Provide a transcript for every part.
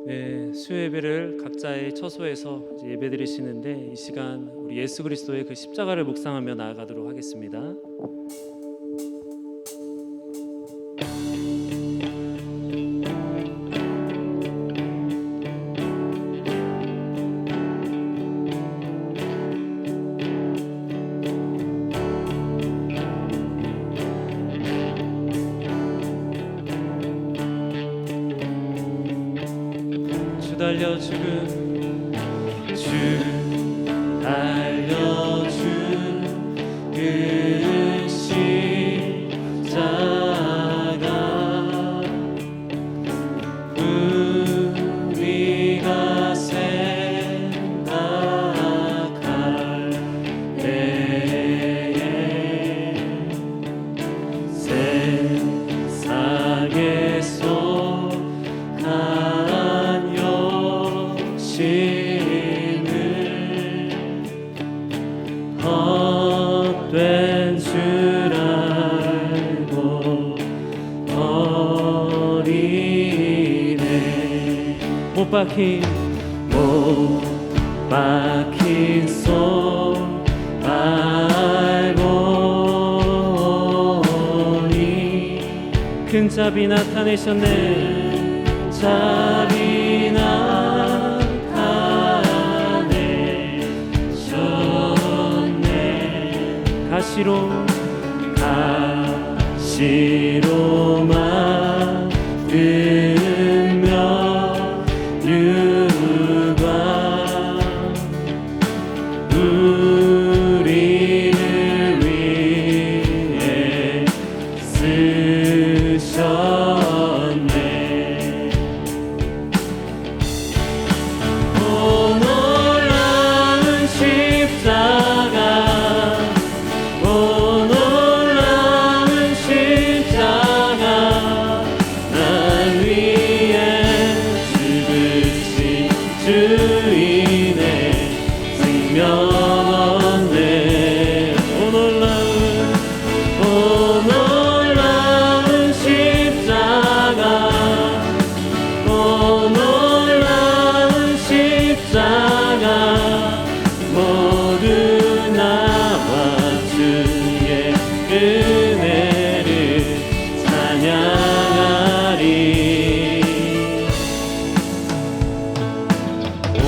네, 수요 예배를 각자의 처소에서 이제 예배 드리시는데 이 시간 우리 예수 그리스도의 그 십자가를 묵상하며 나아가도록 하겠습니다. 주 달려 죽은 주 달려 죽은 그 십자가 우리가 생각할 때에 세상에서 간 욕심을 헛된 줄 알고 버리네. 못 박힌 손 알보니 큰 자비 나타내셨네. 자비 나타내셨네. 가시로 만들며 유과 우리를 위해 쓰셨네. 오 놀라운 십자가, 오 놀라운 십자가, 날 위해 죽으신 주인의 생명 얻네. 오 놀라운 십자가, 오 놀라운 십자가, 모두 나와 주의 은혜를 찬양하리. 온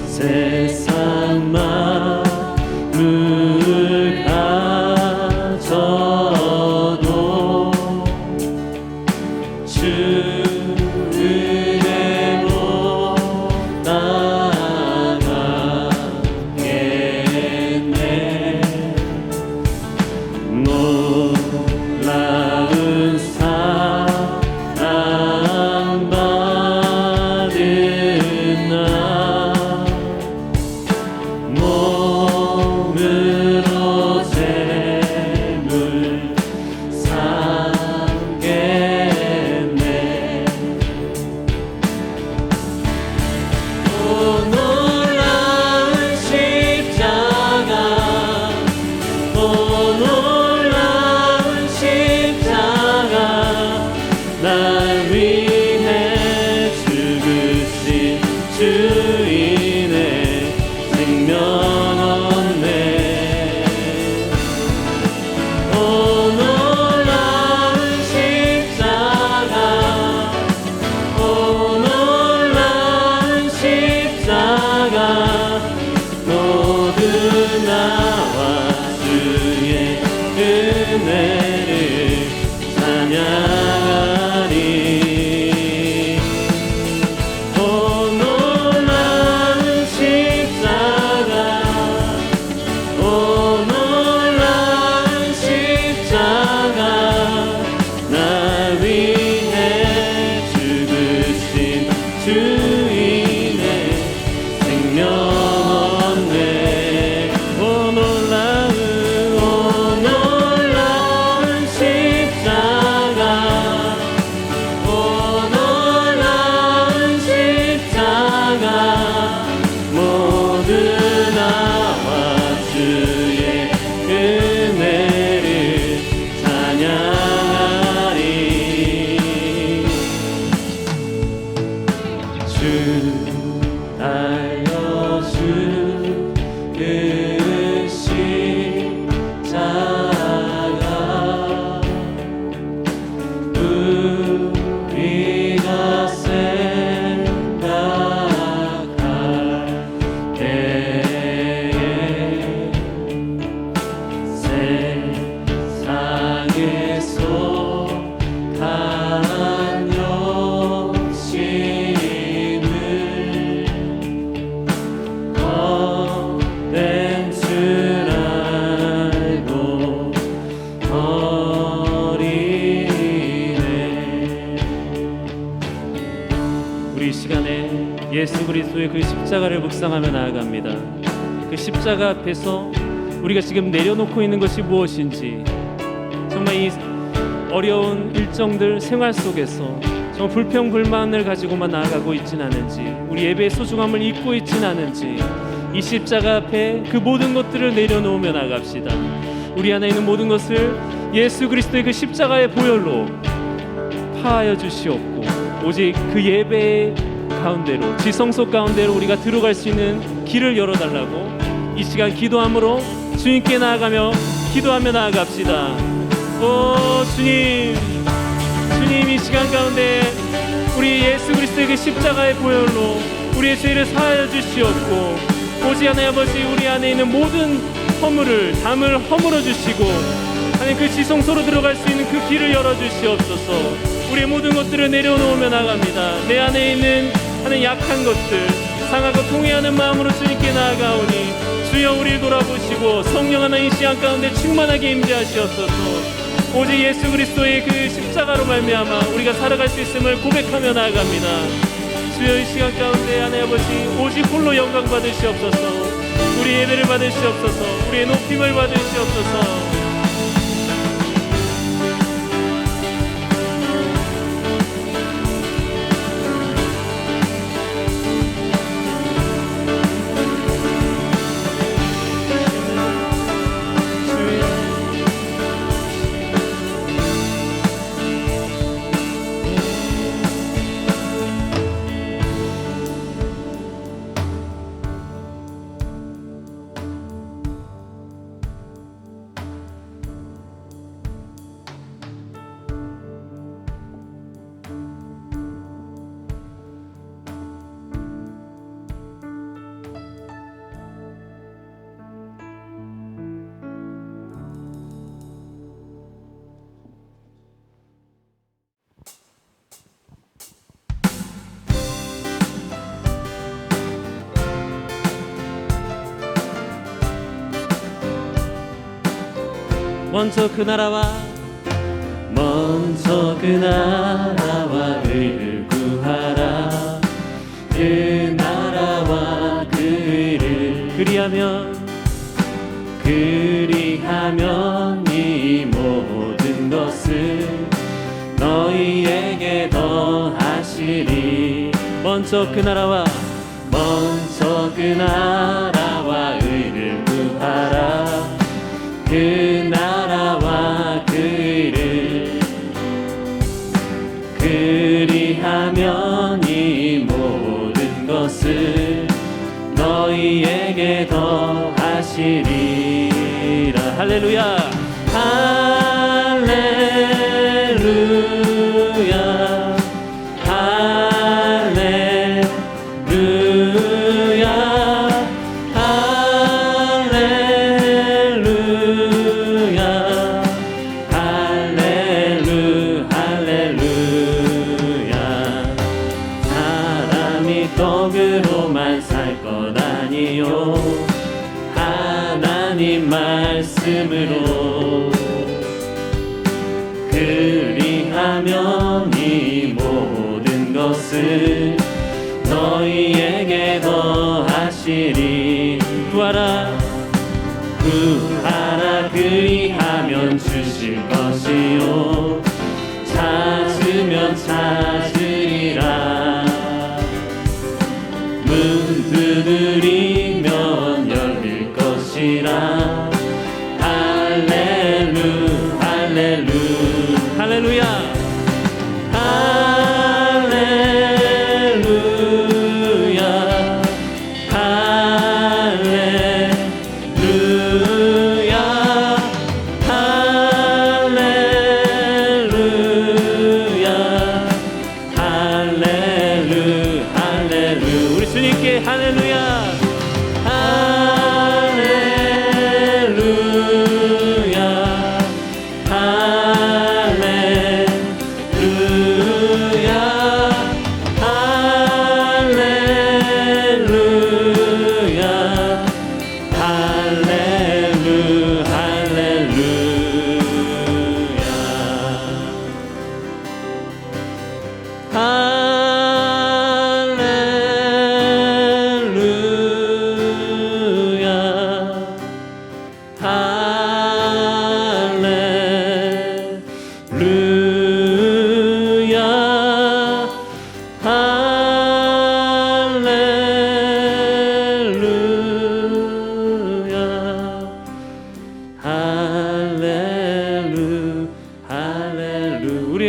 세상 만물 가져도 주 은혜 못 따라가겠네. 놀라운 사랑받은 나 몸으로 재물 삼겠네. 오 놀라운 십자가, 오 놀라운 십자가, 날 위해 죽으신 주인의 생명 얻네. 오 놀라운 십자가, 오 놀라운 십자가, 모두 나와 주의 은혜를 찬양하리. 오 놀라운 십자가, 오 놀라운 십자가, 날 위해 죽으신 주인의 생명 얻네. 오 놀라운 예수 그리스도의 그 십자가를 묵상하며 나아갑니다. 그 십자가 앞에서 우리가 지금 내려놓고 있는 것이 무엇인지, 정말 이 어려운 일정들 생활 속에서 정말 불평불만을 가지고만 나아가고 있진 않은지, 우리 예배의 소중함을 잊고 있진 않은지, 이 십자가 앞에 그 모든 것들을 내려놓으며 나갑시다. 우리 안에 있는 모든 것을 예수 그리스도의 그 십자가의 보혈로 파하여 주시옵고, 오직 그 예배의 가운데로, 지성소 가운데로 우리가 들어갈 수 있는 길을 열어달라고 이 시간 기도함으로 주님께 나아가며 기도하며 나아갑시다. 오 주님, 주님 이 시간 가운데 우리 예수 그리스도의 그 십자가의 보혈로 우리의 죄를 사하여 주시옵고, 오직 하나님 아버지 우리 안에 있는 모든 허물을, 담을 허물어 주시고, 하나님 그 지성소로 들어갈 수 있는 그 길을 열어주시옵소서. 우리의 모든 것들을 내려놓으며 나갑니다. 내 안에 있는 하나님 약한 것들, 상하고 통회하는 마음으로 주님께 나아가오니 주여 우리를 돌아보시고 성령 하나님 이 시간 가운데 충만하게 임재하시옵소서. 오직 예수 그리스도의 그 십자가로 말미암아 우리가 살아갈 수 있음을 고백하며 나아갑니다. 주여 이 시간 가운데 하나님 아버지 오직 홀로 영광 받으시옵소서. 우리 예배를 받으시옵소서. 우리의 높임을 받으시옵소서. 먼저 그 나라와 의를 구하라. 그 나라와 그 의를 그리하면 이 모든 것을 너희에게 더하시리. 먼저 그 나라와 의를 구하라. 그 나라와 그 의를 그리하면 이 모든 것을 너희에게 더하시리라. 할렐루야, 할렐루야, 떡으로만 살 것 아니요 하나님 말씀으로 그리하면 이 모든 것을 너희에게 더하시리. 구하라 그리하면 주실 것이요 찾으면 찾으리라. 문 두드리면 열릴 것이라. 할렐루야, 할렐루야, 할렐루야,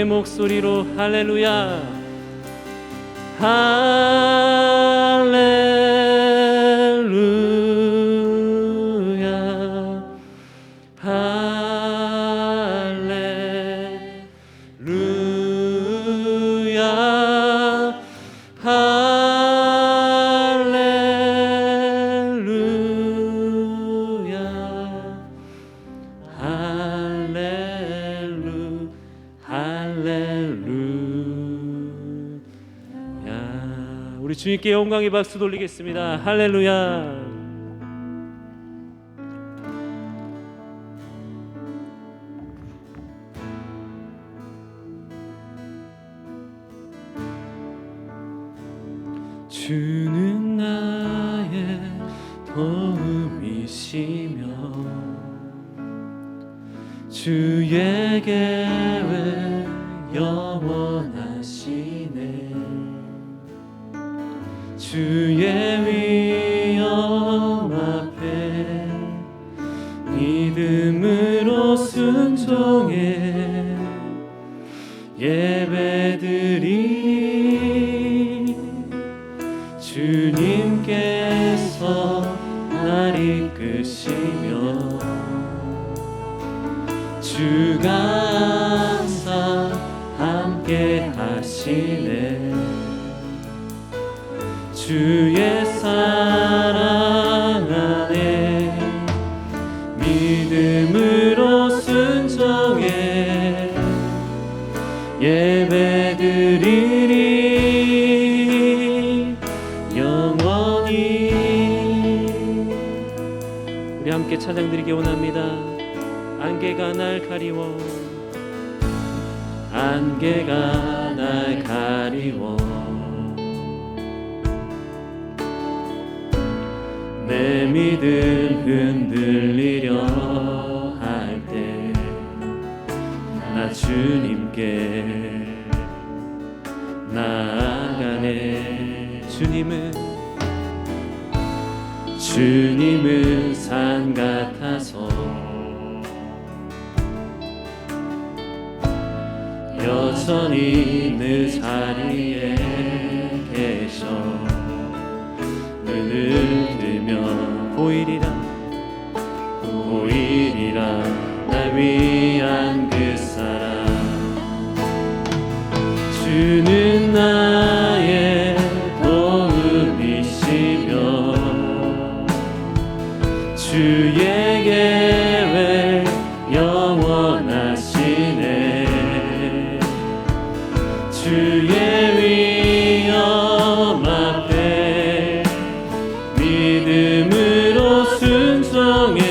목소리로 할렐루야 할렐루야 할렐루야 할렐루야. 우리 주님께 영광의 박수 돌리겠습니다. 할렐루야. 주는 나의 도움이시며 주의 계획 영원하시네. 주의 위엄 앞에 믿음으로 순종해 예배드리. 주님께서 날 이끄시며 주가 항상 함께 하시네. 주의 사랑 안에 믿음으로 순종해 예배드리리 영원히. 우리 함께 찬양드리기 원합니다. 안개가 날 가리워 안개가 날 가리워 내 믿음 흔들리려 할 때 나 주님께 나아가네. 주님은 산 같아서 여전히 그 자리에 계셔. 눈을 뜨면 보이리라 날 위한 그 사랑. 주는 나의 도움이시며 주의 계획 영원하시네. 주의 위엄 앞에 믿음으로 순종해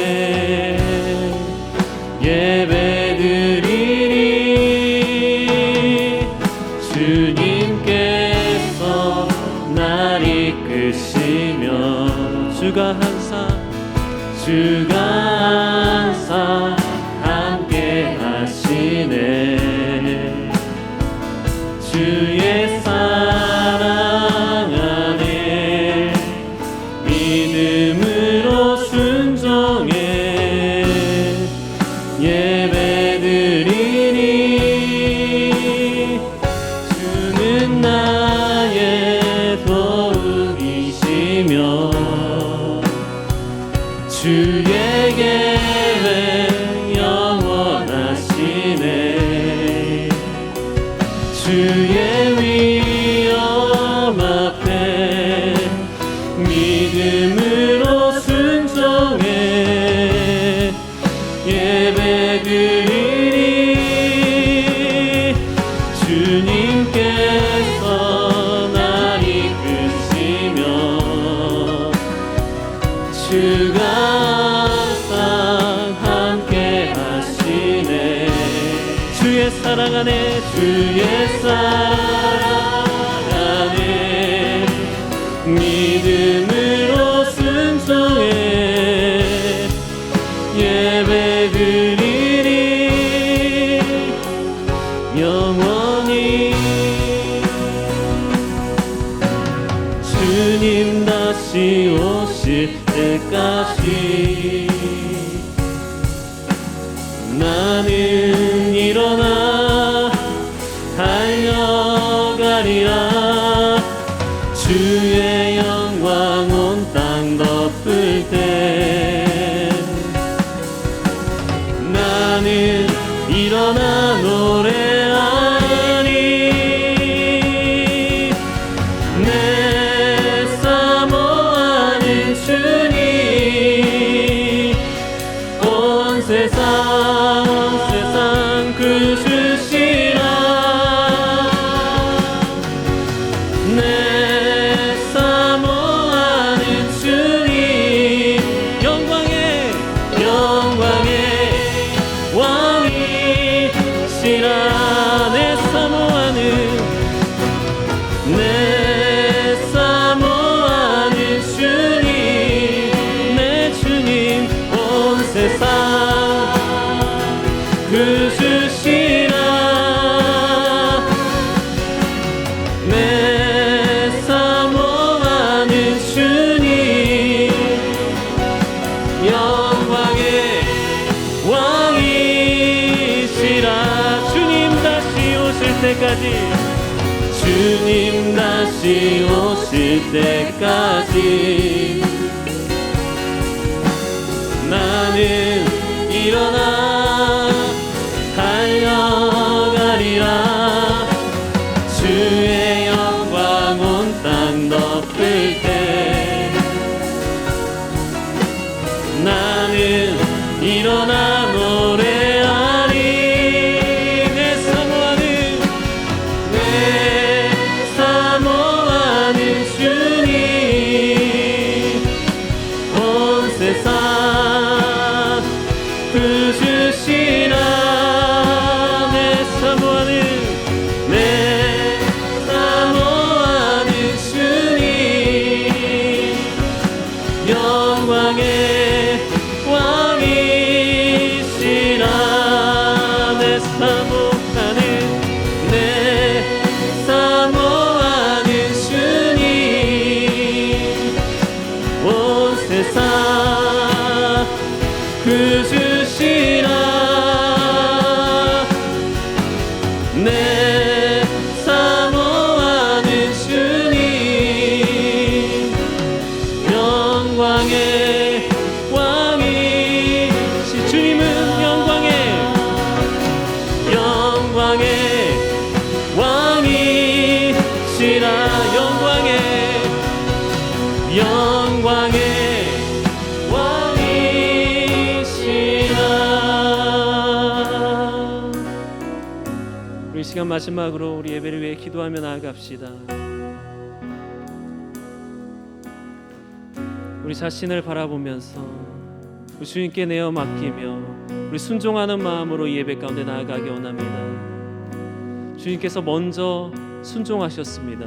예배드리리. 주님께서 날 이끄시며 주가 항상 함께 하시네. 주의 사랑 안에 믿음으로 순종해 예배드리리. 주는 나의 도움이시며 주의 계획 영원하시네. 주의 위엄 앞에 믿음으로 순종해 예배드리리. 주님께서 날 이끄시며 주가 항상 함께 하시네. 주의 사랑 안에 믿음으로 순종해 예배드리리 영원히. 주님 다시 오실 때까지 나는 일어나 가리라. 주의 영광 온 땅 덮을 때 나는 일어나 노래하리. 내 사모하는 주님 온 세상 그주시라. 내 사모하는 주님 영광의 왕이시라. 내 사모하는 주님 내 주님 온 세상 그주시라. 내 사모하는 주님 영광의 왕이시라. 주님 다시 오실 때까지 주님 다시 오실 때까지 나는 일어나 달려가리라. 주의 영광 온 땅 덮을 때 나는 일어나 노래하리. 내 사모하는 주님 온 세상 그주시라. 내 사모하는 주님 영광의 왕이시라. 내 사모하는 주님 온 세상 그주시라. 내 사모하는 주님 영광의 왕이시. 주님은 영광의 왕이시라. 영광의 왕이시라. 우리 시간 마지막으로 우리 예배를 위해 기도하며 나아갑시다. 우리 자신을 바라보면서 우리 주님께 내어 맡기며 우리 순종하는 마음으로 예배 가운데 나아가기 원합니다. 주님께서 먼저 순종하셨습니다.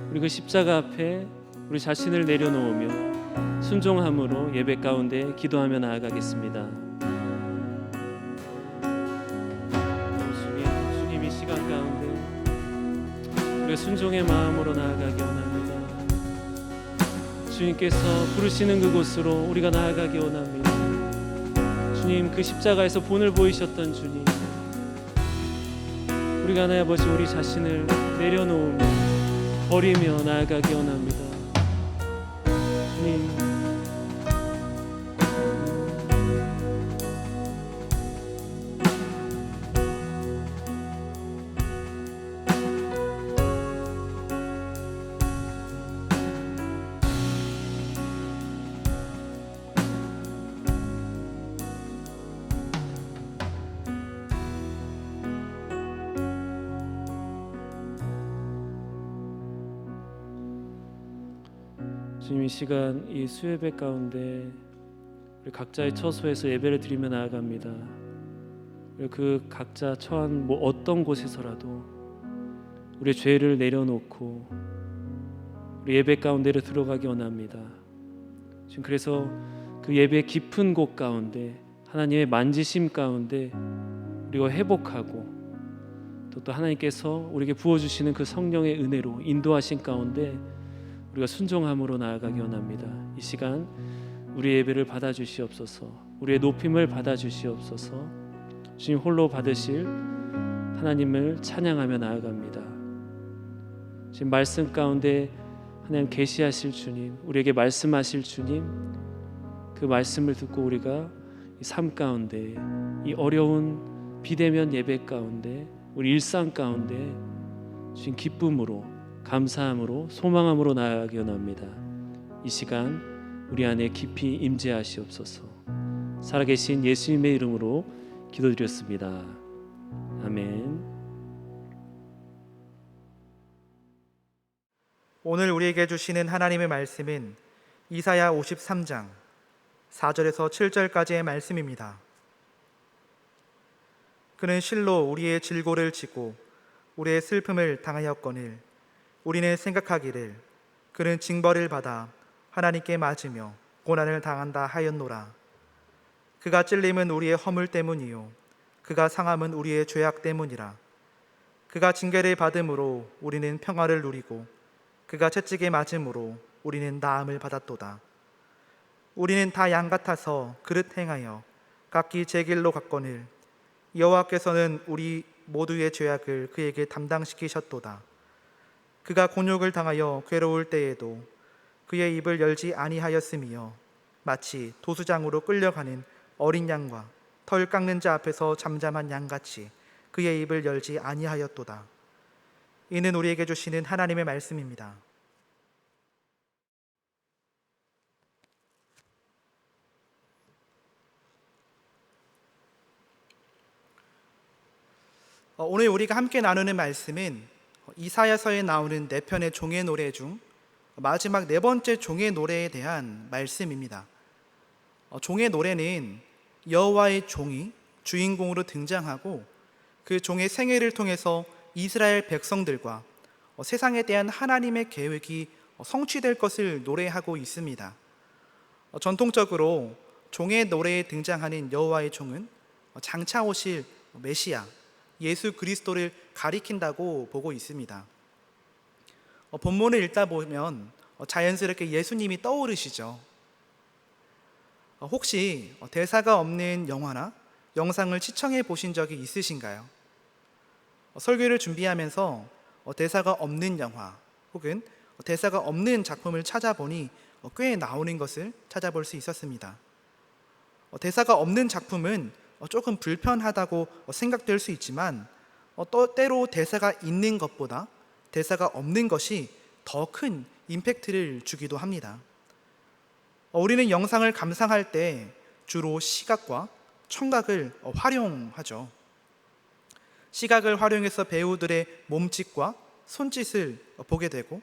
우리 그 십자가 앞에 우리 자신을 내려놓으며 순종함으로 예배 가운데 기도하며 나아가겠습니다. 주님 이 시간 가운데 우리가 순종의 마음으로 나아가기 원합니다. 주님께서 부르시는 그곳으로 우리가 나아가기 원합니다. 주님, 그 십자가에서 본을 보이셨던 주님, 우리가 하나님 아버지 우리 자신을 내려놓으며 버리며 나아가기 원합니다. 주님, 주님, 이 시간 이 수예배 가운데 우리 각자의 처소에서 예배를 드리며 나아갑니다. 그 각자 처한 어떤 곳에서라도 우리의 죄를 내려놓고 우리 예배 가운데로 들어가기 원합니다. 지금 그래서 그 예배의 깊은 곳 가운데 하나님의 만지심 가운데 우리가 회복하고 또 하나님께서 우리에게 부어주시는 그 성령의 은혜로 인도하신 가운데 우리가 순종함으로 나아가기 원합니다. 이 시간 우리의 예배를 받아주시옵소서. 우리의 높임을 받아주시옵소서. 주님 홀로 받으실 하나님을 찬양하며 나아갑니다. 지금 말씀 가운데 하나님 계시하실 주님, 우리에게 말씀하실 주님, 그 말씀을 듣고 우리가 이 삶 가운데, 이 어려운 비대면 예배 가운데, 우리 일상 가운데 주신 기쁨으로, 감사함으로, 소망함으로 나아가기 원합니다. 이 시간 우리 안에 깊이 임재하시옵소서. 살아계신 예수님의 이름으로 기도드렸습니다. 아멘. 오늘 우리에게 주시는 하나님의 말씀은 이사야 53장 4절에서 7절까지의 말씀입니다. 그는 실로 우리의 질고를 지고 우리의 슬픔을 당하였거늘 우리는 생각하기를 그는 징벌을 받아 하나님께 맞으며 고난을 당한다 하였노라. 그가 찔림은 우리의 허물 때문이요 그가 상함은 우리의 죄악 때문이라. 그가 징계를 받음으로 우리는 평화를 누리고 그가 채찍에 맞음으로 우리는 나음을 받았도다. 우리는 다 양 같아서 그릇 행하여 각기 제 길로 갔거늘 여호와께서는 우리 모두의 죄악을 그에게 담당시키셨도다. 그가 곤욕을 당하여 괴로울 때에도 그의 입을 열지 아니하였으며 마치 도수장으로 끌려가는 어린 양과 털 깎는 자 앞에서 잠잠한 양같이 그의 입을 열지 아니하였도다. 이는 우리에게 주시는 하나님의 말씀입니다. 오늘 우리가 함께 나누는 말씀은 이사야서에 나오는 4편의 종의 노래 중 마지막 4번째 종의 노래에 대한 말씀입니다. 종의 노래는 여호와의 종이 주인공으로 등장하고 그 종의 생애를 통해서 이스라엘 백성들과 세상에 대한 하나님의 계획이 성취될 것을 노래하고 있습니다. 전통적으로 종의 노래에 등장하는 여호와의 종은 장차 오실 메시아 예수 그리스도를 가리킨다고 보고 있습니다. 본문을 읽다 보면 자연스럽게 예수님이 떠오르시죠. 혹시 대사가 없는 영화나 영상을 시청해 보신 적이 있으신가요? 설교를 준비하면서 대사가 없는 영화 혹은 대사가 없는 작품을 찾아보니 꽤 나오는 것을 찾아볼 수 있었습니다. 대사가 없는 작품은 조금 불편하다고 생각될 수 있지만 또 때로 대사가 있는 것보다 대사가 없는 것이 더 큰 임팩트를 주기도 합니다. 우리는 영상을 감상할 때 주로 시각과 청각을 활용하죠. 시각을 활용해서 배우들의 몸짓과 손짓을 보게 되고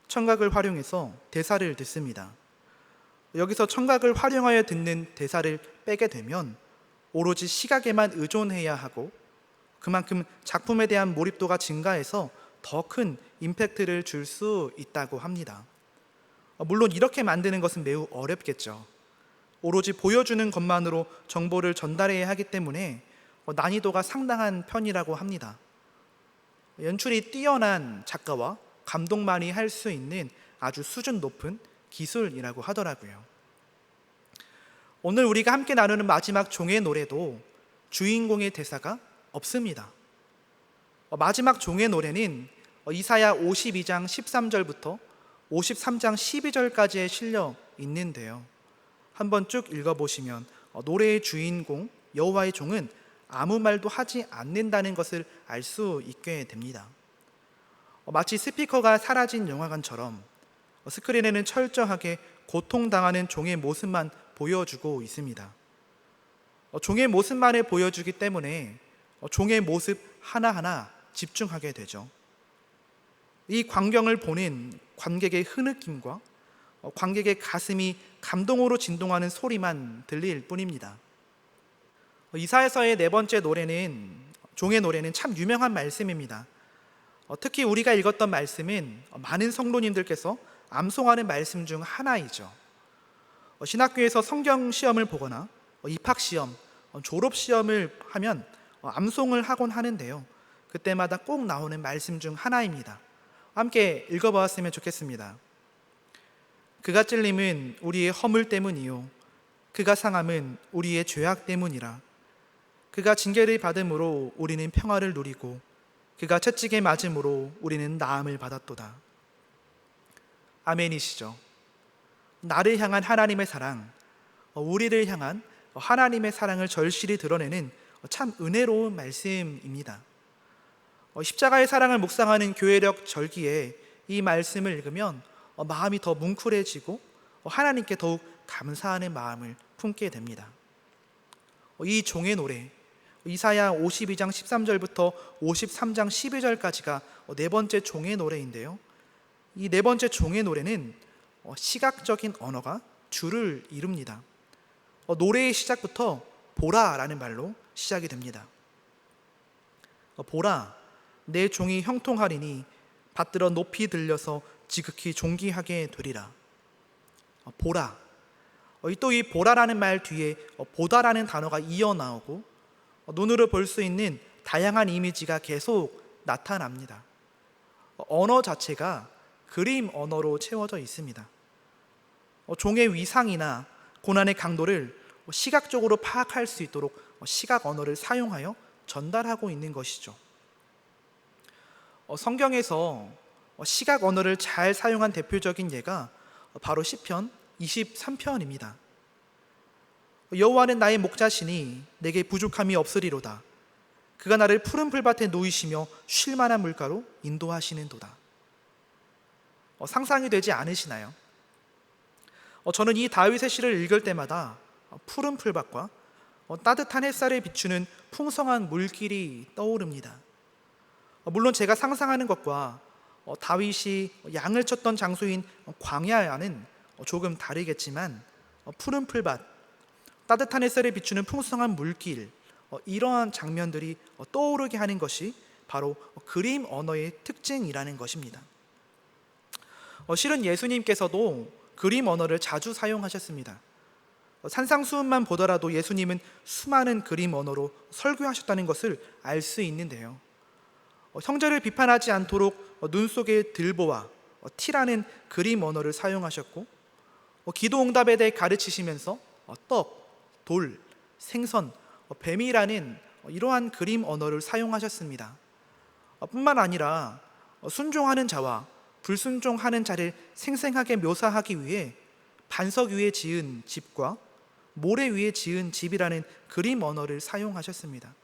청각을 활용해서 대사를 듣습니다. 여기서 청각을 활용하여 듣는 대사를 빼게 되면 오로지 시각에만 의존해야 하고 그만큼 작품에 대한 몰입도가 증가해서 더 큰 임팩트를 줄 수 있다고 합니다. 물론 이렇게 만드는 것은 매우 어렵겠죠. 오로지 보여주는 것만으로 정보를 전달해야 하기 때문에 난이도가 상당한 편이라고 합니다. 연출이 뛰어난 작가와 감독만이 할 수 있는 아주 수준 높은 기술이라고 하더라고요. 오늘 우리가 함께 나누는 마지막 종의 노래도 주인공의 대사가 없습니다. 마지막 종의 노래는 이사야 52장 13절부터 53장 12절까지에 실려 있는데요. 한번 쭉 읽어보시면 노래의 주인공 여호와의 종은 아무 말도 하지 않는다는 것을 알 수 있게 됩니다. 마치 스피커가 사라진 영화관처럼 스크린에는 철저하게 고통당하는 종의 모습만 보여주고 있습니다. 종의 모습만을 보여주기 때문에 종의 모습 하나하나 집중하게 되죠. 이 광경을 보는 관객의 흐느낌과 관객의 가슴이 감동으로 진동하는 소리만 들릴 뿐입니다. 이사야서의 4번째 노래는 종의 노래는 참 유명한 말씀입니다. 특히 우리가 읽었던 말씀은 많은 성도님들께서 암송하는 말씀 중 하나이죠. 신학교에서 성경 시험을 보거나 입학 시험, 졸업 시험을 하면 암송을 하곤 하는데요. 그때마다 꼭 나오는 말씀 중 하나입니다. 함께 읽어보았으면 좋겠습니다. 그가 찔림은 우리의 허물 때문이요 그가 상함은 우리의 죄악 때문이라. 그가 징계를 받음으로 우리는 평화를 누리고 그가 채찍에 맞음으로 우리는 나음을 받았도다. 아멘이시죠? 나를 향한 하나님의 사랑, 우리를 향한 하나님의 사랑을 절실히 드러내는 참 은혜로운 말씀입니다. 십자가의 사랑을 묵상하는 교회력 절기에 이 말씀을 읽으면 마음이 더 뭉클해지고 하나님께 더욱 감사하는 마음을 품게 됩니다. 이 종의 노래, 이사야 52장 13절부터 53장 12절까지가 네 번째 종의 노래인데요. 이 네 번째 종의 노래는 시각적인 언어가 주를 이룹니다. 노래의 시작부터 보라라는 말로 시작이 됩니다. 보라, 내 종이 형통하리니 받들어 높이 들려서 지극히 존귀하게 되리라. 보라, 또 이 보라라는 말 뒤에 보다라는 단어가 이어 나오고 눈으로 볼 수 있는 다양한 이미지가 계속 나타납니다. 언어 자체가 그림 언어로 채워져 있습니다. 종의 위상이나 고난의 강도를 시각적으로 파악할 수 있도록 시각 언어를 사용하여 전달하고 있는 것이죠. 성경에서 시각 언어를 잘 사용한 대표적인 예가 바로 시편 23편입니다. 여호와는 나의 목자시니 내게 부족함이 없으리로다. 그가 나를 푸른 풀밭에 누이시며 쉴 만한 물가로 인도하시는도다. 상상이 되지 않으시나요? 저는 이 다윗의 시를 읽을 때마다 푸른 풀밭과 따뜻한 햇살에 비추는 풍성한 물길이 떠오릅니다. 물론 제가 상상하는 것과 다윗이 양을 쳤던 장소인 광야와는 조금 다르겠지만 푸른 풀밭, 따뜻한 햇살에 비추는 풍성한 물길, 이러한 장면들이 떠오르게 하는 것이 바로 그림 언어의 특징이라는 것입니다. 실은 예수님께서도 그림 언어를 자주 사용하셨습니다. 산상수훈만 보더라도 예수님은 수많은 그림 언어로 설교하셨다는 것을 알 수 있는데요. 형제를 비판하지 않도록 눈 속에 들보와 티라는 그림 언어를 사용하셨고, 기도응답에 대해 가르치시면서 떡, 돌, 생선, 뱀이라는 이러한 그림 언어를 사용하셨습니다. 뿐만 아니라 순종하는 자와 불순종하는 자를 생생하게 묘사하기 위해 반석 위에 지은 집과 모래 위에 지은 집이라는 그림 언어를 사용하셨습니다.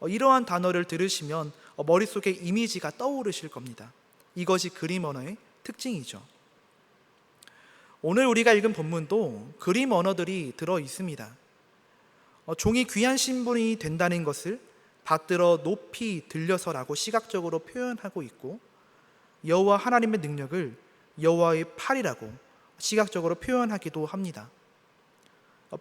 이러한 단어를 들으시면 머릿속에 이미지가 떠오르실 겁니다. 이것이 그림 언어의 특징이죠. 오늘 우리가 읽은 본문도 그림 언어들이 들어 있습니다. 종이 귀한 신분이 된다는 것을 받들어 높이 들려서라고 시각적으로 표현하고 있고, 여호와 하나님의 능력을 여호와의 팔이라고 시각적으로 표현하기도 합니다.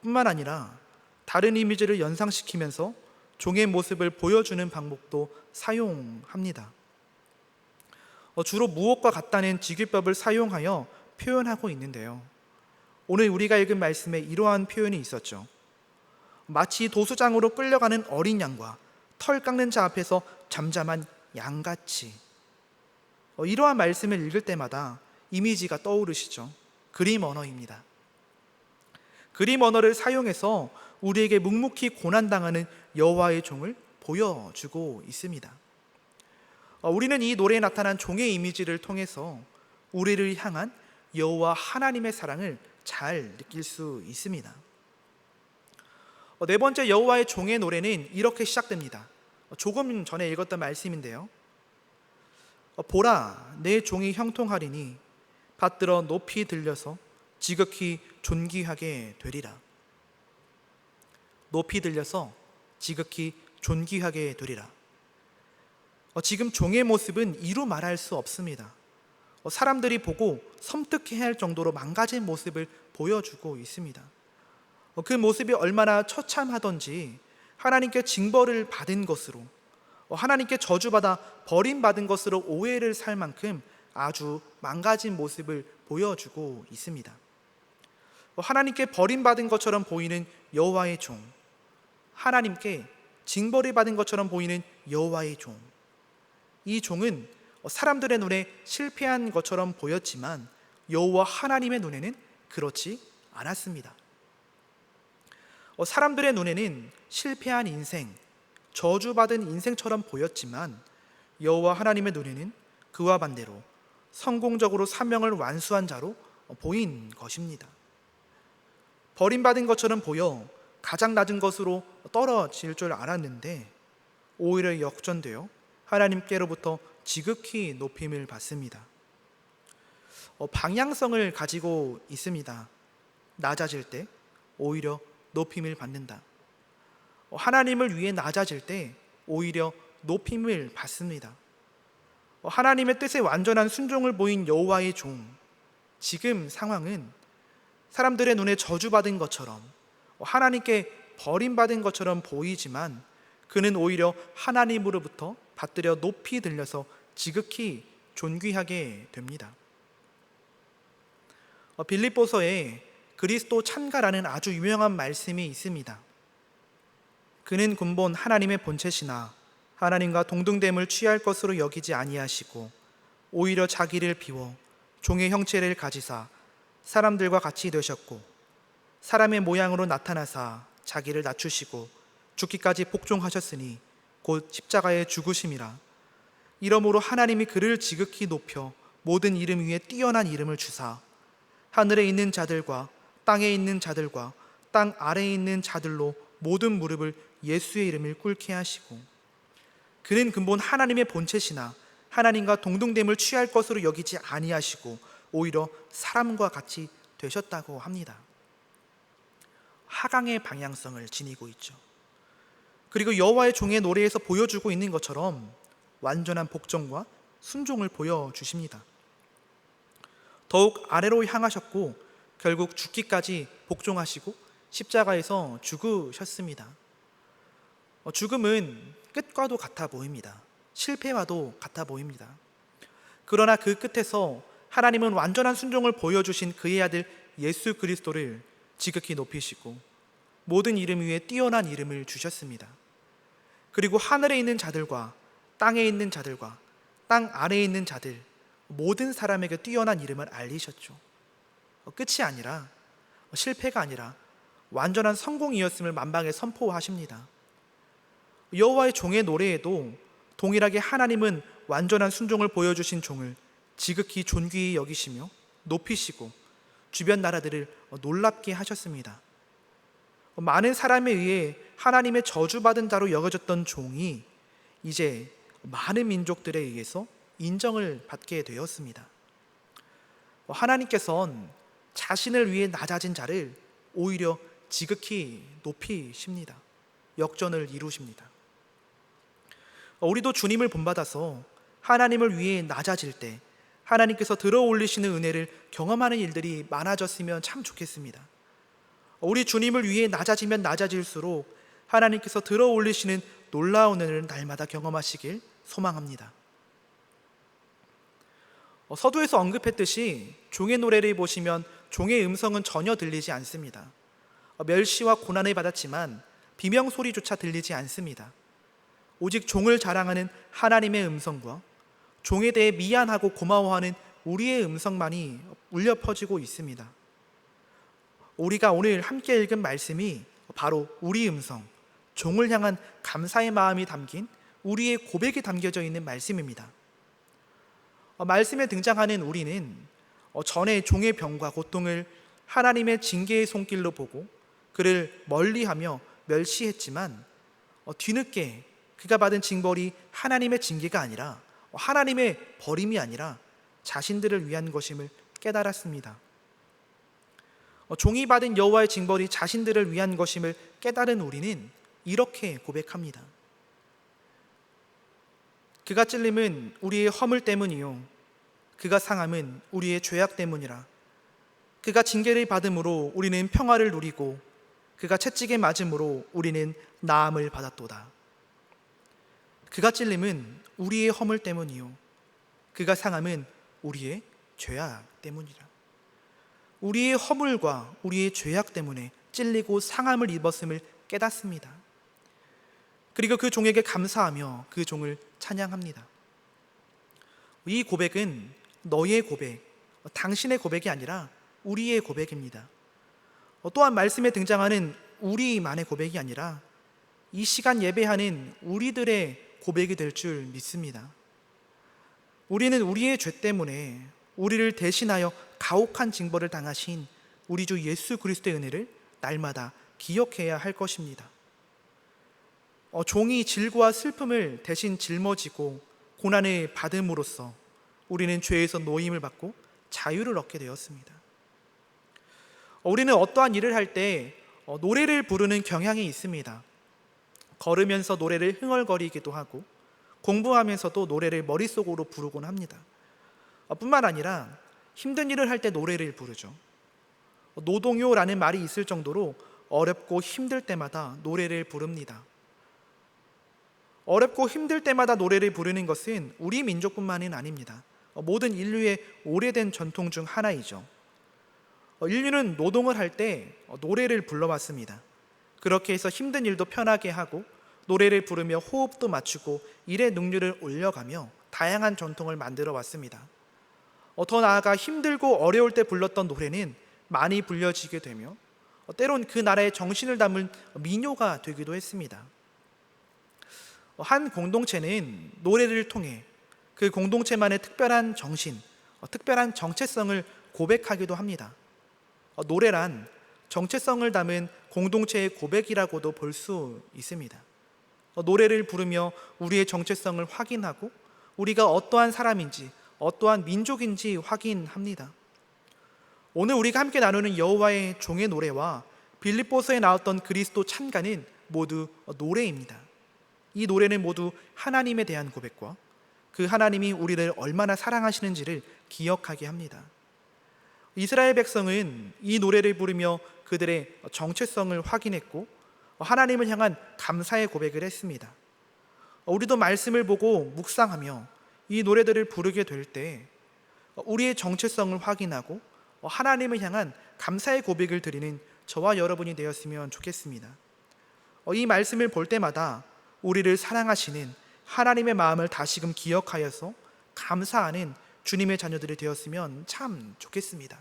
뿐만 아니라 다른 이미지를 연상시키면서 종의 모습을 보여주는 방법도 사용합니다. 주로 무엇과 같다는 직유법을 사용하여 표현하고 있는데요. 오늘 우리가 읽은 말씀에 이러한 표현이 있었죠. 마치 도수장으로 끌려가는 어린 양과 털 깎는 자 앞에서 잠잠한 양같이. 이러한 말씀을 읽을 때마다 이미지가 떠오르시죠. 그림 언어입니다. 그림 언어를 사용해서 우리에게 묵묵히 고난당하는 여호와의 종을 보여주고 있습니다. 우리는 이 노래에 나타난 종의 이미지를 통해서 우리를 향한 여호와 하나님의 사랑을 잘 느낄 수 있습니다. 네 번째 여호와의 종의 노래는 이렇게 시작됩니다. 조금 전에 읽었던 말씀인데요. 보라, 내 종이 형통하리니 받들어 높이 들려서 지극히 존귀하게 되리라. 높이 들려서 지극히 존귀하게 되리라. 지금 종의 모습은 이루 말할 수 없습니다. 사람들이 보고 섬뜩해할 정도로 망가진 모습을 보여주고 있습니다. 그 모습이 얼마나 처참하던지 하나님께 징벌을 받은 것으로, 하나님께 저주받아 버림받은 것으로 오해를 살 만큼 아주 망가진 모습을 보여주고 있습니다. 하나님께 버림받은 것처럼 보이는 여호와의 종, 하나님께 징벌을 받은 것처럼 보이는 여호와의 종. 이 종은 사람들의 눈에 실패한 것처럼 보였지만 여호와 하나님의 눈에는 그렇지 않았습니다. 사람들의 눈에는 실패한 인생, 저주받은 인생처럼 보였지만 여호와 하나님의 눈에는 그와 반대로 성공적으로 사명을 완수한 자로 보인 것입니다. 버림받은 것처럼 보여 가장 낮은 것으로 떨어질 줄 알았는데 오히려 역전되어 하나님께로부터 지극히 높임을 받습니다. 방향성을 가지고 있습니다. 낮아질 때 오히려 높임을 받는다. 하나님을 위해 낮아질 때 오히려 높임을 받습니다. 하나님의 뜻에 완전한 순종을 보인 여호와의 종, 지금 상황은 사람들의 눈에 저주받은 것처럼 하나님께 버림받은 것처럼 보이지만 그는 오히려 하나님으로부터 받들여 높이 들려서 지극히 존귀하게 됩니다. 빌립보서에 그리스도 찬가라는 아주 유명한 말씀이 있습니다. 그는 근본 하나님의 본체시나 하나님과 동등됨을 취할 것으로 여기지 아니하시고 오히려 자기를 비워 종의 형체를 가지사 사람들과 같이 되셨고 사람의 모양으로 나타나사 자기를 낮추시고 죽기까지 복종하셨으니 곧 십자가에 죽으심이라. 이러므로 하나님이 그를 지극히 높여 모든 이름 위에 뛰어난 이름을 주사 하늘에 있는 자들과 땅에 있는 자들과 땅 아래에 있는 자들로 모든 무릎을 예수의 이름을 꿇게 하시고 그는 근본 하나님의 본체시나 하나님과 동등됨을 취할 것으로 여기지 아니하시고 오히려 사람과 같이 되셨다고 합니다. 하강의 방향성을 지니고 있죠. 그리고 여호와의 종의 노래에서 보여주고 있는 것처럼 완전한 복종과 순종을 보여주십니다. 더욱 아래로 향하셨고 결국 죽기까지 복종하시고 십자가에서 죽으셨습니다. 죽음은 끝과도 같아 보입니다. 실패와도 같아 보입니다. 그러나 그 끝에서 하나님은 완전한 순종을 보여주신 그의 아들 예수 그리스도를 지극히 높이시고 모든 이름 위에 뛰어난 이름을 주셨습니다. 그리고 하늘에 있는 자들과 땅에 있는 자들과 땅 아래에 있는 자들 모든 사람에게 뛰어난 이름을 알리셨죠. 끝이 아니라 실패가 아니라 완전한 성공이었음을 만방에 선포하십니다. 여호와의 종의 노래에도 동일하게 하나님은 완전한 순종을 보여주신 종을 지극히 존귀히 여기시며 높이시고 주변 나라들을 놀랍게 하셨습니다. 많은 사람에 의해 하나님의 저주받은 자로 여겨졌던 종이 이제 많은 민족들에 의해서 인정을 받게 되었습니다. 하나님께서는 자신을 위해 낮아진 자를 오히려 지극히 높이십니다. 역전을 이루십니다. 우리도 주님을 본받아서 하나님을 위해 낮아질 때 하나님께서 들어올리시는 은혜를 경험하는 일들이 많아졌으면 참 좋겠습니다. 우리 주님을 위해 낮아지면 낮아질수록 하나님께서 들어올리시는 놀라운 은혜를 날마다 경험하시길 소망합니다. 서두에서 언급했듯이 종의 노래를 보시면 종의 음성은 전혀 들리지 않습니다. 멸시와 고난을 받았지만 비명소리조차 들리지 않습니다. 오직 종을 자랑하는 하나님의 음성과 종에 대해 미안하고 고마워하는 우리의 음성만이 울려 퍼지고 있습니다. 우리가 오늘 함께 읽은 말씀이 바로 우리 음성, 종을 향한 감사의 마음이 담긴 우리의 고백이 담겨져 있는 말씀입니다. 말씀에 등장하는 우리는 전에 종의 병과 고통을 하나님의 징계의 손길로 보고 그를 멀리하며 멸시했지만 뒤늦게 그가 받은 징벌이 하나님의 징계가 아니라 하나님의 버림이 아니라 자신들을 위한 것임을 깨달았습니다. 종이 받은 여호와의 징벌이 자신들을 위한 것임을 깨달은 우리는 이렇게 고백합니다. 그가 찔림은 우리의 허물 때문이요 그가 상함은 우리의 죄악 때문이라. 그가 징계를 받음으로 우리는 평화를 누리고 그가 채찍에 맞음으로 우리는 나음을 받았도다. 그가 찔림은 우리의 허물 때문이요 그가 상함은 우리의 죄악 때문이라. 우리의 허물과 우리의 죄악 때문에 찔리고 상함을 입었음을 깨닫습니다. 그리고 그 종에게 감사하며 그 종을 찬양합니다. 이 고백은 너의 고백, 당신의 고백이 아니라 우리의 고백입니다. 또한 말씀에 등장하는 우리만의 고백이 아니라 이 시간 예배하는 우리들의 고백이 될 줄 믿습니다. 우리는 우리의 죄 때문에 우리를 대신하여 가혹한 징벌을 당하신 우리 주 예수 그리스도의 은혜를 날마다 기억해야 할 것입니다. 종이 질고와 슬픔을 대신 짊어지고 고난을 받음으로써 우리는 죄에서 노임을 받고 자유를 얻게 되었습니다. 우리는 어떠한 일을 할 때 노래를 부르는 경향이 있습니다. 걸으면서 노래를 흥얼거리기도 하고 공부하면서도 노래를 머릿속으로 부르곤 합니다. 뿐만 아니라 힘든 일을 할 때 노래를 부르죠. 노동요라는 말이 있을 정도로 어렵고 힘들 때마다 노래를 부릅니다. 어렵고 힘들 때마다 노래를 부르는 것은 우리 민족뿐만은 아닙니다. 모든 인류의 오래된 전통 중 하나이죠. 인류는 노동을 할 때 노래를 불러왔습니다. 그렇게 해서 힘든 일도 편하게 하고 노래를 부르며 호흡도 맞추고 일의 능률을 올려가며 다양한 전통을 만들어 왔습니다. 더 나아가 힘들고 어려울 때 불렀던 노래는 많이 불려지게 되며 때론 그 나라의 정신을 담은 민요가 되기도 했습니다. 한 공동체는 노래를 통해 그 공동체만의 특별한 정신, 특별한 정체성을 고백하기도 합니다. 노래란 정체성을 담은 공동체의 고백이라고도 볼 수 있습니다. 노래를 부르며 우리의 정체성을 확인하고 우리가 어떠한 사람인지 어떠한 민족인지 확인합니다. 오늘 우리가 함께 나누는 여호와의 종의 노래와 빌립보서에 나왔던 그리스도 찬가는 모두 노래입니다. 이 노래는 모두 하나님에 대한 고백과 그 하나님이 우리를 얼마나 사랑하시는지를 기억하게 합니다. 이스라엘 백성은 이 노래를 부르며 그들의 정체성을 확인했고 하나님을 향한 감사의 고백을 했습니다. 우리도 말씀을 보고 묵상하며 이 노래들을 부르게 될 때 우리의 정체성을 확인하고 하나님을 향한 감사의 고백을 드리는 저와 여러분이 되었으면 좋겠습니다. 이 말씀을 볼 때마다 우리를 사랑하시는 하나님의 마음을 다시금 기억하여서 감사하는 주님의 자녀들이 되었으면 참 좋겠습니다.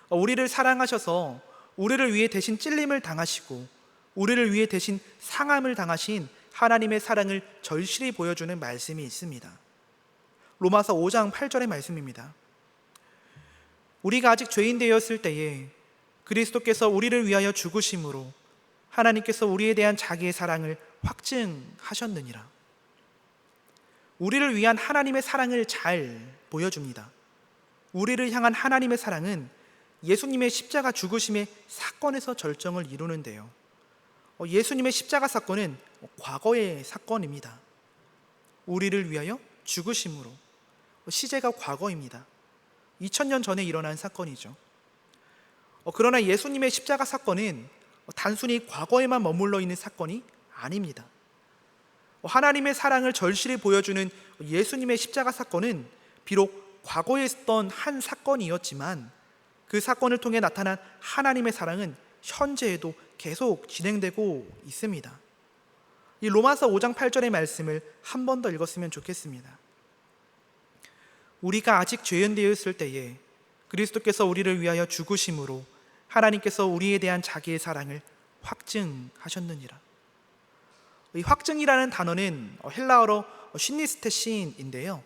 우리를 사랑하셔서 우리를 위해 대신 찔림을 당하시고 우리를 위해 대신 상함을 당하신 하나님의 사랑을 절실히 보여주는 말씀이 있습니다. 로마서 5장 8절의 말씀입니다. 우리가 아직 죄인 되었을 때에 그리스도께서 우리를 위하여 죽으심으로 하나님께서 우리에 대한 자기의 사랑을 확증하셨느니라. 우리를 위한 하나님의 사랑을 잘 보여줍니다. 우리를 향한 하나님의 사랑은 예수님의 십자가 죽으심의 사건에서 절정을 이루는데요. 예수님의 십자가 사건은 과거의 사건입니다. 우리를 위하여 죽으심으로 시제가 과거입니다. 2000년 전에 일어난 사건이죠. 그러나 예수님의 십자가 사건은 단순히 과거에만 머물러 있는 사건이 아닙니다. 하나님의 사랑을 절실히 보여주는 예수님의 십자가 사건은 비록 과거에 있었던 한 사건이었지만 그 사건을 통해 나타난 하나님의 사랑은 현재에도 계속 진행되고 있습니다. 이 로마서 5장 8절의 말씀을 한 번 더 읽었으면 좋겠습니다. 우리가 아직 죄인 되었을 때에 그리스도께서 우리를 위하여 죽으심으로 하나님께서 우리에 대한 자기의 사랑을 확증하셨느니라. 이 확증이라는 단어는 헬라어로 신니스테신인데요,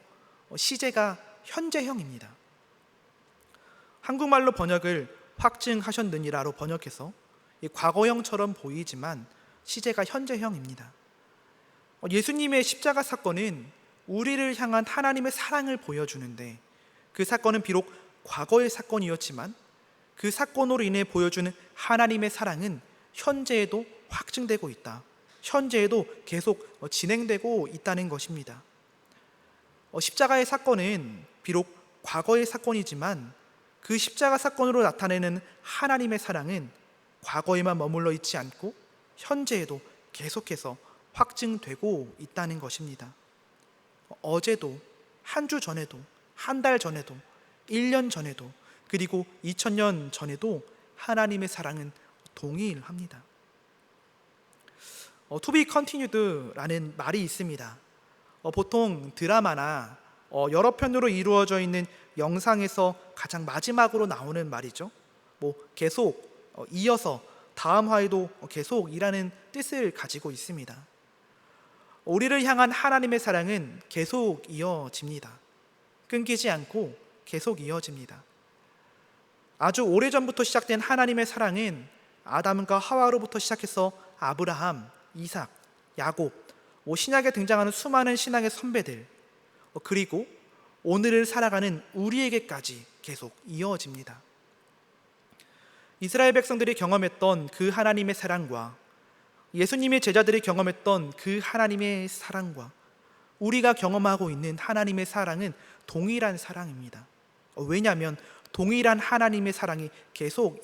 시제가 현재형입니다. 한국말로 번역을 확증하셨느니라로 번역해서 과거형처럼 보이지만 시제가 현재형입니다. 예수님의 십자가 사건은 우리를 향한 하나님의 사랑을 보여주는데 그 사건은 비록 과거의 사건이었지만 그 사건으로 인해 보여주는 하나님의 사랑은 현재에도 확증되고 있다. 현재에도 계속 진행되고 있다는 것입니다. 십자가의 사건은 비록 과거의 사건이지만 그 십자가 사건으로 나타내는 하나님의 사랑은 과거에만 머물러 있지 않고 현재에도 계속해서 확증되고 있다는 것입니다. 어제도, 한 주 전에도, 한 달 전에도, 1년 전에도, 그리고 2000년 전에도 하나님의 사랑은 동일합니다. To be continued라는 말이 있습니다. 보통 드라마나 여러 편으로 이루어져 있는 영상에서 가장 마지막으로 나오는 말이죠. 계속 이어서 다음 화에도 계속이라는 뜻을 가지고 있습니다. 우리를 향한 하나님의 사랑은 계속 이어집니다. 끊기지 않고 계속 이어집니다. 아주 오래전부터 시작된 하나님의 사랑은 아담과 하와로부터 시작해서 아브라함, 이삭, 야곱, 신약에 등장하는 수많은 신앙의 선배들, 그리고 오늘을 살아가는 우리에게까지 계속 이어집니다. 이스라엘 백성들이 경험했던 그 하나님의 사랑과 예수님의 제자들이 경험했던 그 하나님의 사랑과 우리가 경험하고 있는 하나님의 사랑은 동일한 사랑입니다. 왜냐하면 동일한 하나님의 사랑이 계속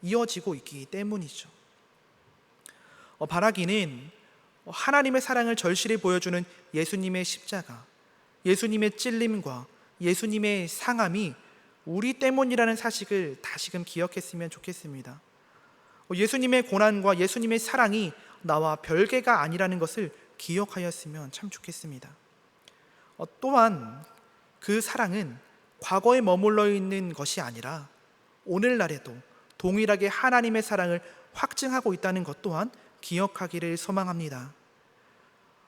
이어지고 있기 때문이죠. 바라기는 하나님의 사랑을 절실히 보여주는 예수님의 십자가, 예수님의 찔림과 예수님의 상함이 우리 때문이라는 사실을 다시금 기억했으면 좋겠습니다. 예수님의 고난과 예수님의 사랑이 나와 별개가 아니라는 것을 기억하였으면 참 좋겠습니다. 또한 그 사랑은 과거에 머물러 있는 것이 아니라 오늘날에도 동일하게 하나님의 사랑을 확증하고 있다는 것 또한 기억하기를 소망합니다.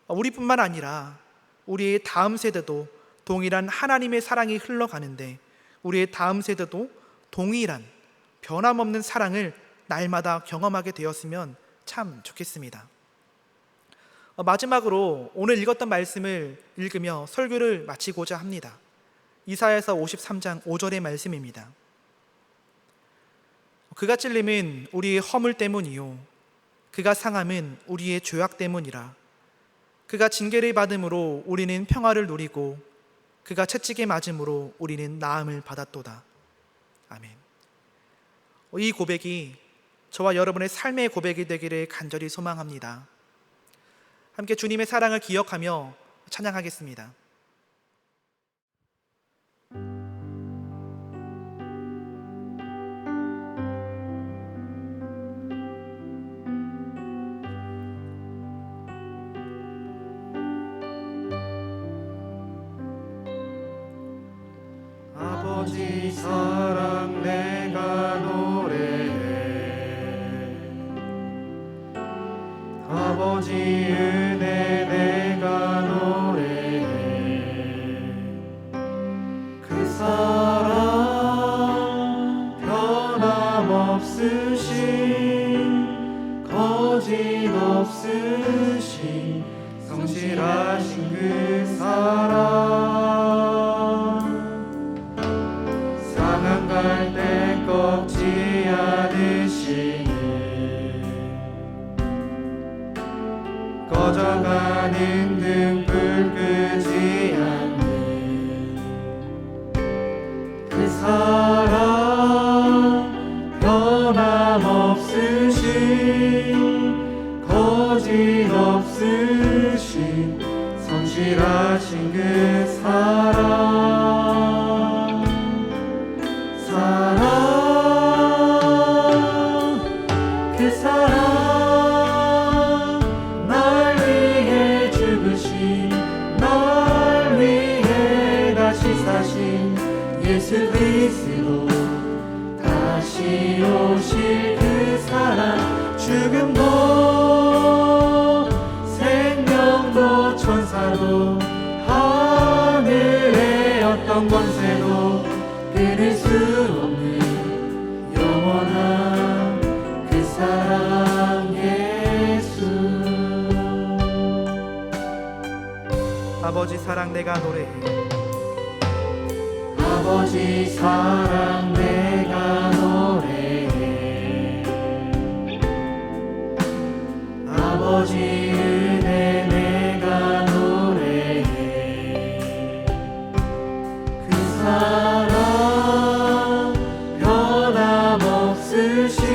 우리뿐만 아니라 우리의 다음 세대도 동일한 하나님의 사랑이 흘러가는데 우리의 다음 세대도 동일한 변함없는 사랑을 날마다 경험하게 되었으면 참 좋겠습니다. 마지막으로 오늘 읽었던 말씀을 읽으며 설교를 마치고자 합니다. 이사야서 53장 5절의 말씀입니다. 그가 찔림은 우리의 허물 때문이요 그가 상함은 우리의 죄악 때문이라. 그가 징계를 받음으로 우리는 평화를 누리고 그가 채찍에 맞음으로 우리는 나음을 받았도다. 아멘. 이 고백이 저와 여러분의 삶의 고백이 되기를 간절히 소망합니다. 함께 주님의 사랑을 기억하며 찬양하겠습니다. 아버지 사랑 내가 노래해, 아버지 은혜 내가 노래해. 그 사랑 변함없으신 거짓 없으신 성실하신 그 사랑, 상한 갈 때 꺾지 않으시는 꺼져가는 등불 끄지 않는 그 사랑, 변함없으신 거짓 없으신 성실하신 그 사랑, 그 사랑, 날 위해 죽으신, 날 위해 다시 사신 예수 그리스도, 다시 오실 그 사랑, 죽음도 생명도 천사도 하늘의 어떤 권세도 끊을 수 없는 영원한 그 사랑 예수. 아버지 사랑 내가 노래해, 아버지 사랑 내가 노래해, 아버지 은혜 내가 노래해. 그 사랑 변함없으신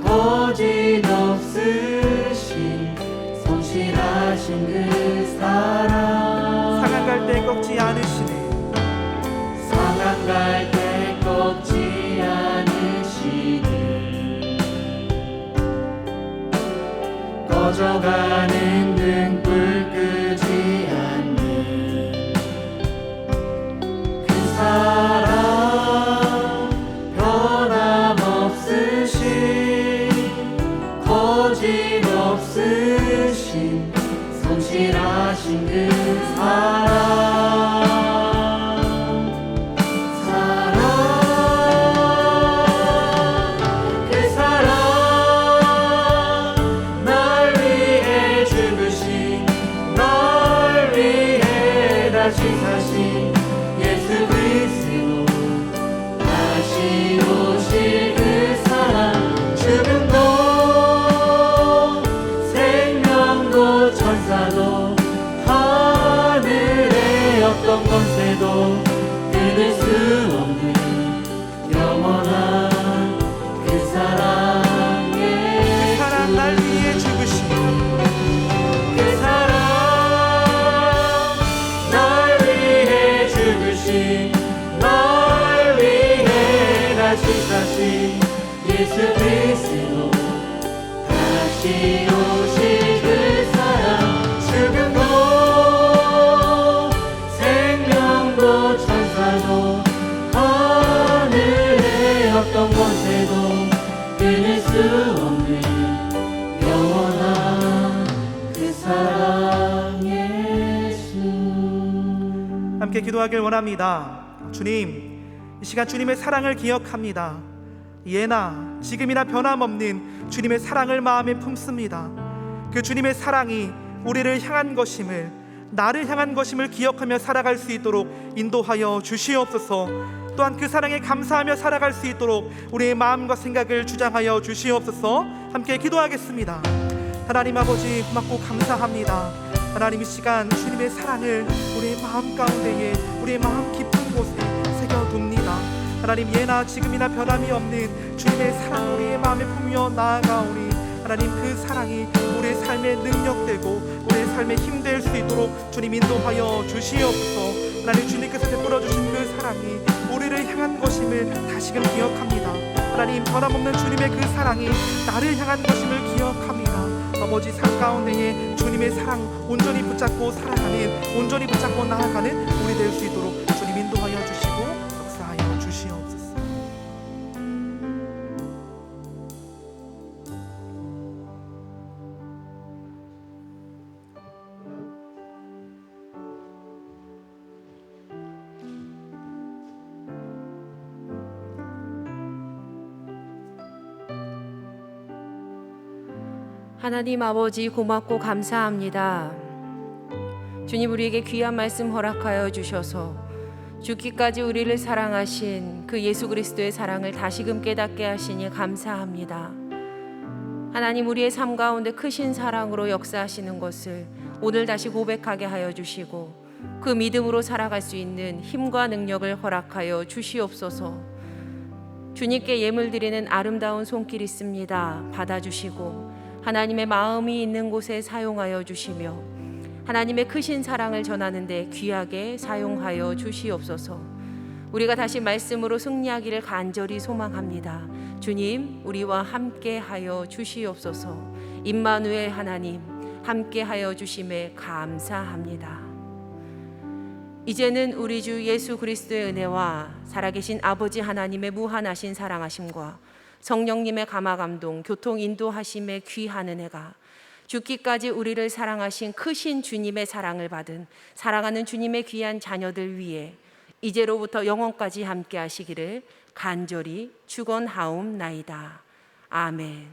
거짓 없으신 성실하신 그 사랑, 상한 갈 때 꺾지 않으시네, 상한 갈 때 꺾지 않으시는 꺼져가는 등불 끄지 않는 그 사랑, 변함없으신 거짓 없으신 성실하신 그 사랑 그 사랑 날 위해 죽으신 날 위해 다시 사신 예수 그리스도 다시 오실 그 사랑 죽음도 생명도 천사도 하늘의 어떤 권세도 끊을 수 없는 영원한 그 사랑의 그 사랑 날 위해 죽으신 그 사랑 날 위해 죽으신 날 위해 다시 사신 예수 그리스도 다시 오실 그 사랑 죽음도 생명도 천사도 하늘의 어떤 권세도 끊을 수 없는 영원한 그 사랑 예수. 함께 기도하길 원합니다. 주님, 이 시간 주님의 사랑을 기억합니다. 예나 지금이나 변함없는 주님의 사랑을 마음에 품습니다. 그 주님의 사랑이 우리를 향한 것임을, 나를 향한 것임을 기억하며 살아갈 수 있도록 인도하여 주시옵소서. 또한 그 사랑에 감사하며 살아갈 수 있도록 우리의 마음과 생각을 주장하여 주시옵소서. 함께 기도하겠습니다. 하나님 아버지, 고맙고 감사합니다. 하나님, 이 시간 주님의 사랑을 우리의 마음 가운데에, 우리의 마음 깊은 곳에 새겨둡니다. 하나님, 예나 지금이나 변함이 없는 주님의 사랑 우리의 마음에 품며 나아가오니 하나님, 그 사랑이 우리의 삶의 능력되고 우리의 삶의 힘될 수 있도록 주님 인도하여 주시옵소서. 하나님, 주님께서 베풀어 주신 그 사랑이 우리를 향한 것임을 다시금 기억합니다. 하나님, 변함없는 주님의 그 사랑이 나를 향한 것임을 기억합니다. 아버지, 삶 가운데에 주님의 사랑 온전히 붙잡고 살아가는, 온전히 붙잡고 나아가는 우리 될 수 있도록 주님 인도하여 주시고 역사하여 주시옵소서. 하나님 아버지, 고맙고 감사합니다. 주님, 우리에게 귀한 말씀 허락하여 주셔서 죽기까지 우리를 사랑하신 그 예수 그리스도의 사랑을 다시금 깨닫게 하시니 감사합니다. 하나님, 우리의 삶 가운데 크신 사랑으로 역사하시는 것을 오늘 다시 고백하게 하여 주시고 그 믿음으로 살아갈 수 있는 힘과 능력을 허락하여 주시옵소서. 주님께 예물 드리는 아름다운 손길 있습니다. 받아주시고 하나님의 마음이 있는 곳에 사용하여 주시며 하나님의 크신 사랑을 전하는 데 귀하게 사용하여 주시옵소서. 우리가 다시 말씀으로 승리하기를 간절히 소망합니다. 주님, 우리와 함께 하여 주시옵소서. 임마누엘 하나님, 함께 하여 주심에 감사합니다. 이제는 우리 주 예수 그리스도의 은혜와 살아계신 아버지 하나님의 무한하신 사랑하심과 성령님의 감화감동, 교통 인도하심의 귀한 은혜가 죽기까지 우리를 사랑하신 크신 주님의 사랑을 받은 사랑하는 주님의 귀한 자녀들 위해 이제로부터 영원까지 함께 하시기를 간절히 축원하옵나이다. 아멘.